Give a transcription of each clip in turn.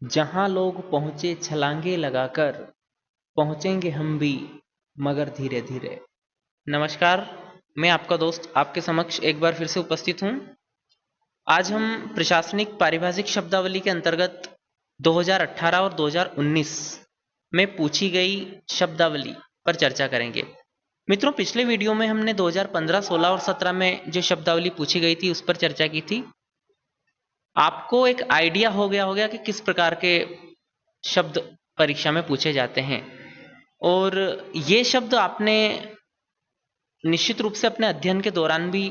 जहाँ लोग पहुँचे छलांगे लगाकर, पहुँचेंगे हम भी मगर धीरे धीरे। नमस्कार, मैं आपका दोस्त आपके समक्ष एक बार फिर से उपस्थित हूँ। आज हम प्रशासनिक पारिभाषिक शब्दावली के अंतर्गत 2018 और 2019 में पूछी गई शब्दावली पर चर्चा करेंगे। मित्रों, पिछले वीडियो में हमने 2015, 16 और 17 में जो शब्दावली पूछी गई थी उस पर चर्चा की थी। आपको एक आइडिया हो गया कि किस प्रकार के शब्द परीक्षा में पूछे जाते हैं, और ये शब्द आपने निश्चित रूप से अपने अध्ययन के दौरान भी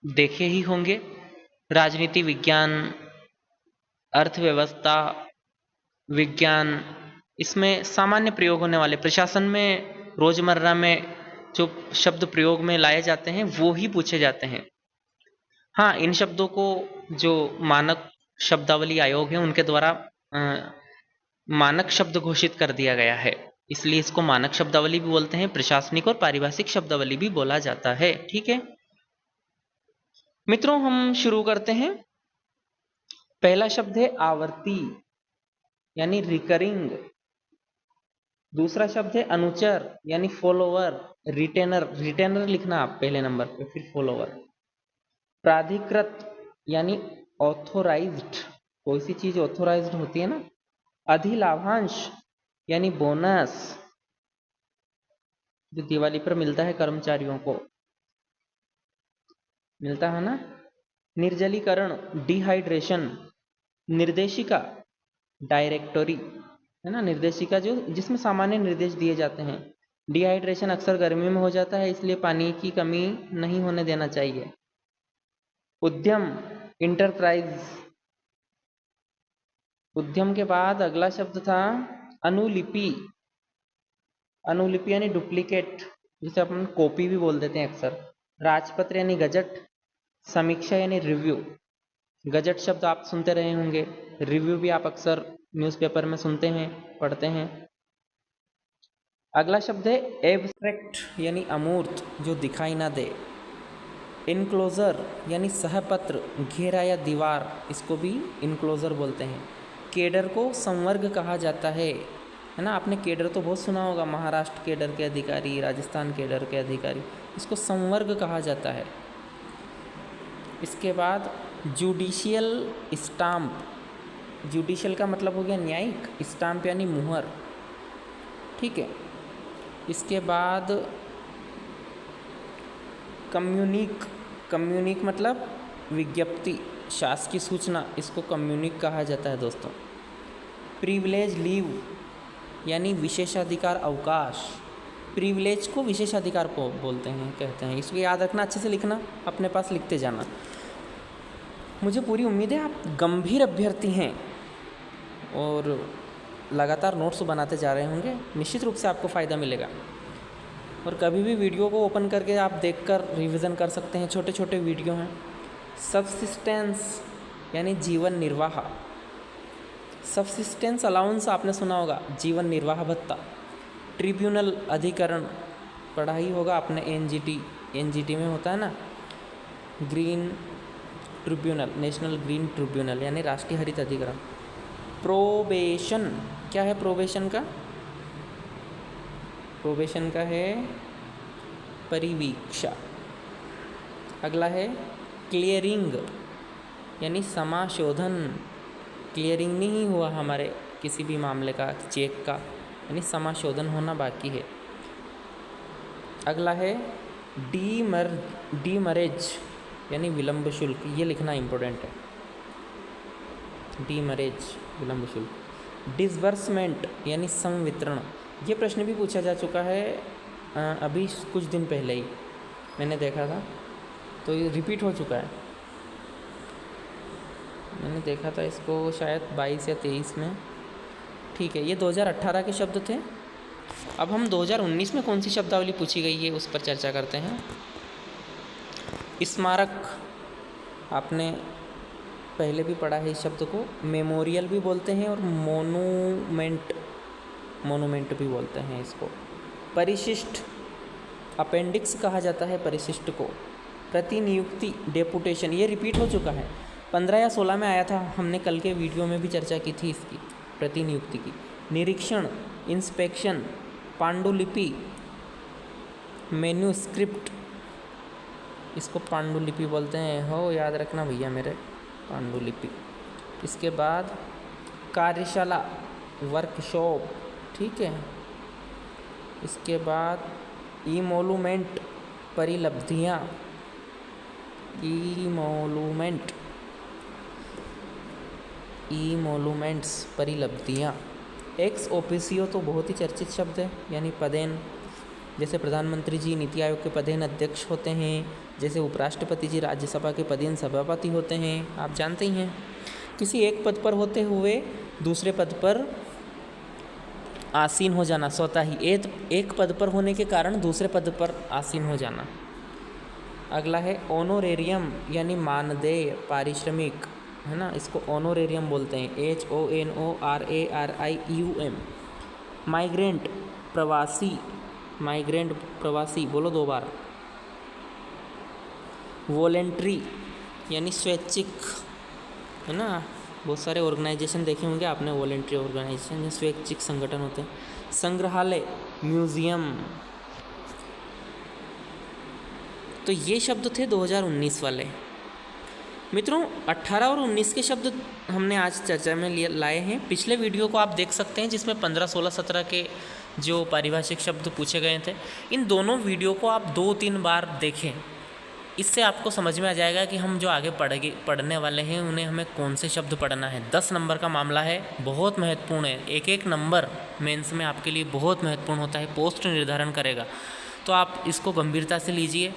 देखे ही होंगे। राजनीति विज्ञान, अर्थव्यवस्था विज्ञान, इसमें सामान्य प्रयोग होने वाले, प्रशासन में रोजमर्रा में जो शब्द प्रयोग में लाए जाते हैं वो ही पूछे जाते हैं। हाँ, इन शब्दों को जो मानक शब्दावली आयोग है उनके द्वारा मानक शब्द घोषित कर दिया गया है, इसलिए इसको मानक शब्दावली भी बोलते हैं, प्रशासनिक और पारिभाषिक शब्दावली भी बोला जाता है। ठीक है मित्रों, हम शुरू करते हैं। पहला शब्द है आवर्ती यानी रिकरिंग। दूसरा शब्द है अनुचर यानी फॉलोवर, रिटेनर। रिटेनर लिखना आप पहले नंबर पे, फिर फॉलोवर। प्राधिकृत यानी ऑथोराइज्ड, कोई सी चीज ऑथोराइज्ड होती है ना। अधिलाभांश यानी बोनस, जो दिवाली पर मिलता है कर्मचारियों को, मिलता है ना। निर्जलीकरण, डिहाइड्रेशन। निर्देशिका, डायरेक्टरी है ना, निर्देशिका जो जिसमें सामान्य निर्देश दिए जाते हैं। डिहाइड्रेशन अक्सर गर्मी में हो जाता है, इसलिए पानी की कमी नहीं होने देना चाहिए। उद्यम, इंटरप्राइज। उद्यम के बाद अगला शब्द था अनुलिपि। अनुलिपि यानी डुप्लीकेट, जिसे अपन कॉपी भी बोल देते हैं अक्सर। राजपत्र यानी गजट। समीक्षा यानी रिव्यू। गजट शब्द आप सुनते रहे होंगे, रिव्यू भी आप अक्सर न्यूज़पेपर में सुनते हैं, पढ़ते हैं। अगला शब्द है एब्स्ट्रैक्ट यानी अमूर्त, जो दिखाई ना दे। इनक्लोजर यानी सहपत्र, घेरा या दीवार, इसको भी इनक्लोजर बोलते हैं। केडर को संवर्ग कहा जाता है ना। आपने केडर तो बहुत सुना होगा, महाराष्ट्र केडर के अधिकारी, राजस्थान केडर के अधिकारी, इसको संवर्ग कहा जाता है। इसके बाद जुडिशियल स्टाम्प। जुडिशियल का मतलब हो गया न्यायिक, स्टाम्प यानी मुहर। ठीक है, इसके बाद कम्युनिक। कम्युनिक मतलब विज्ञप्ति, शासकीय सूचना, इसको कम्युनिक कहा जाता है दोस्तों। प्रिविलेज लीव यानी विशेषाधिकार अवकाश। प्रिविलेज को विशेषाधिकार को बोलते हैं, कहते हैं। इसको याद रखना, अच्छे से लिखना, अपने पास लिखते जाना। मुझे पूरी उम्मीद है आप गंभीर अभ्यर्थी हैं और लगातार नोट्स बनाते जा रहे होंगे। निश्चित रूप से आपको फ़ायदा मिलेगा। और कभी भी वीडियो को ओपन करके आप देखकर रिवीजन कर सकते हैं, छोटे छोटे वीडियो हैं। सबसिस्टेंस यानी जीवन निर्वाह। सबसिस्टेंस अलाउंस आपने सुना होगा, जीवन निर्वाह भत्ता। ट्रिब्यूनल, अधिकरण, पढ़ा ही होगा आपने, एनजीटी में होता है ना। Green tribunal, national green tribunal यानी राष्ट्रीय हरित अधिकरण। प्रोबेशन, क्या है प्रोबेशन का? प्रोबेशन का है परिवीक्षा। अगला है क्लियरिंग यानी समाशोधन। क्लियरिंग नहीं हुआ हमारे किसी भी मामले का, चेक का, यानी समाशोधन होना बाकी है। अगला है डीमरेज यानी विलंब शुल्क, ये लिखना इम्पोर्टेंट है। डीमरेज, विलंब शुल्क। डिसबर्समेंट यानी संवितरण, ये प्रश्न भी पूछा जा चुका है अभी कुछ दिन पहले ही मैंने देखा था, तो ये रिपीट हो चुका है। मैंने देखा था इसको शायद 22 या 23 में। ठीक है, ये 2018 के शब्द थे। अब हम 2019 में कौन सी शब्दावली पूछी गई है उस पर चर्चा करते हैं। स्मारक, आपने पहले भी पढ़ा है इस शब्द को। मेमोरियल भी बोलते हैं और मोनूमेंट भी बोलते हैं इसको। परिशिष्ट, अपेंडिक्स कहा जाता है परिशिष्ट को। प्रतिनियुक्ति, डेपुटेशन, ये रिपीट हो चुका है, 15 या 16 में आया था, हमने कल के वीडियो में भी चर्चा की थी इसकी। प्रतिनियुक्ति की। निरीक्षण, इंस्पेक्शन, पांडुलिपि, मैन्युस्क्रिप्ट, इसको पांडुलिपि बोलते हैं, हो याद रखना भैया मेरे, पांडुलिपि। इसके बाद कार्यशाला, वर्कशॉप, ठीक है। इसके बाद इमोलूमेंट, परिलब्धियाँ, इमोलूमेंट्स, परिलब्धियाँ। एक्स ओफिसियो तो बहुत ही चर्चित शब्द है, यानी पदेन, जैसे प्रधानमंत्री जी नीति आयोग के पदेन अध्यक्ष होते हैं, जैसे उपराष्ट्रपति जी राज्यसभा के पदेन सभापति होते हैं, आप जानते ही हैं। किसी एक पद पर होते हुए दूसरे पद पर आसीन हो जाना, स्वतः ही एक पद पर होने के कारण दूसरे पद पर आसीन हो जाना। अगला है ऑनोरेरियम, यानी मानदेय, पारिश्रमिक, है ना, इसको ऑनोरेरियम बोलते हैं, HONORARIUM। माइग्रेंट, प्रवासी, माइग्रेंट प्रवासी, बोलो 2 बार। वॉलेंट्री, यानी स्वैच्छिक, है ना, बहुत सारे ऑर्गेनाइजेशन देखे होंगे आपने, वॉलेंट्री ऑर्गेनाइजेशन या स्वैच्छिक संगठन होते हैं। संग्रहालय, म्यूजियम। तो ये शब्द थे 2019 वाले। मित्रों 18 और 19 के शब्द हमने आज चर्चा में लाए हैं। पिछले वीडियो को आप देख सकते हैं जिसमें 15, 16, 17 के जो पारिभाषिक शब्द पूछे गए थे। इन दोनों वीडियो को आप 2-3 बार देखें, इससे आपको समझ में आ जाएगा कि हम जो आगे पढ़ने वाले हैं उन्हें हमें कौन से शब्द पढ़ना है। 10 नंबर का मामला है, बहुत महत्वपूर्ण है। एक नंबर मेंस में आपके लिए बहुत महत्वपूर्ण होता है, पोस्ट निर्धारण करेगा। तो आप इसको गंभीरता से लीजिए,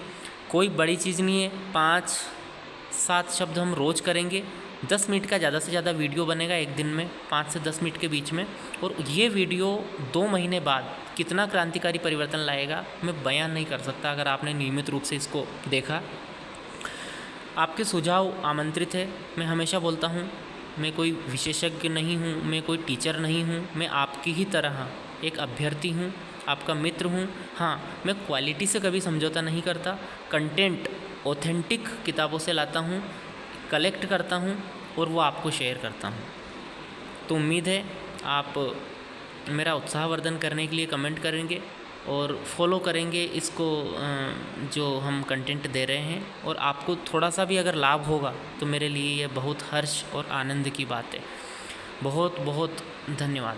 कोई बड़ी चीज़ नहीं है। 5-7 शब्द हम रोज़ करेंगे। 10 मिनट का ज़्यादा से ज़्यादा वीडियो बनेगा एक दिन में, 5 से 10 मिनट के बीच में। और ये वीडियो 2 महीने बाद कितना क्रांतिकारी परिवर्तन लाएगा मैं बयान नहीं कर सकता, अगर आपने नियमित रूप से इसको देखा। आपके सुझाव आमंत्रित है। मैं हमेशा बोलता हूँ, मैं कोई विशेषज्ञ नहीं हूँ, मैं कोई टीचर नहीं हूँ, मैं आपकी ही तरह एक अभ्यर्थी हूँ, आपका मित्र हूँ। हाँ, मैं क्वालिटी से कभी समझौता नहीं करता। कंटेंट ऑथेंटिक किताबों से लाता हूँ, कलेक्ट करता हूँ और वो आपको शेयर करता हूँ। तो उम्मीद है आप मेरा उत्साहवर्धन करने के लिए कमेंट करेंगे और फॉलो करेंगे इसको, जो हम कंटेंट दे रहे हैं। और आपको थोड़ा सा भी अगर लाभ होगा तो मेरे लिए ये बहुत हर्ष और आनंद की बात है। बहुत बहुत धन्यवाद।